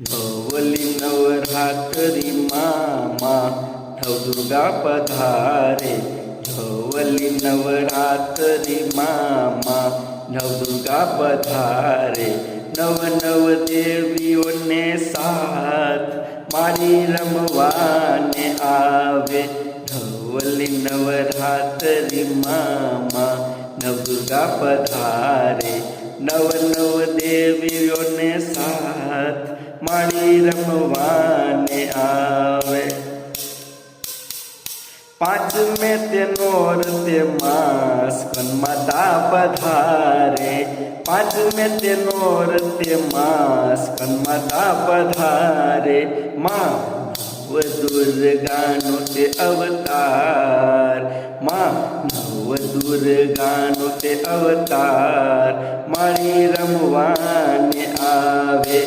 ढवली नवरात्री मामा नवदुर्गा पधारे। ढवली नवरात्री मामा नवदुर्गा पधारे। नव नव देवियों ने साथ मारी रमवाने आवे। ढवली नवरात्री मामा नवदुर्गा पधारे। नव नव देवियों ने साथ मारी रमवाने आवे। पांच में ते नोर ते मास कन माता पधारे। पांच में ते नोर ते मास कन माता पधारे। माँ नव दुर्गा नो ते अवतार। माँ नव दुर्गा नो ते अवतार मारी रमवाने आवे।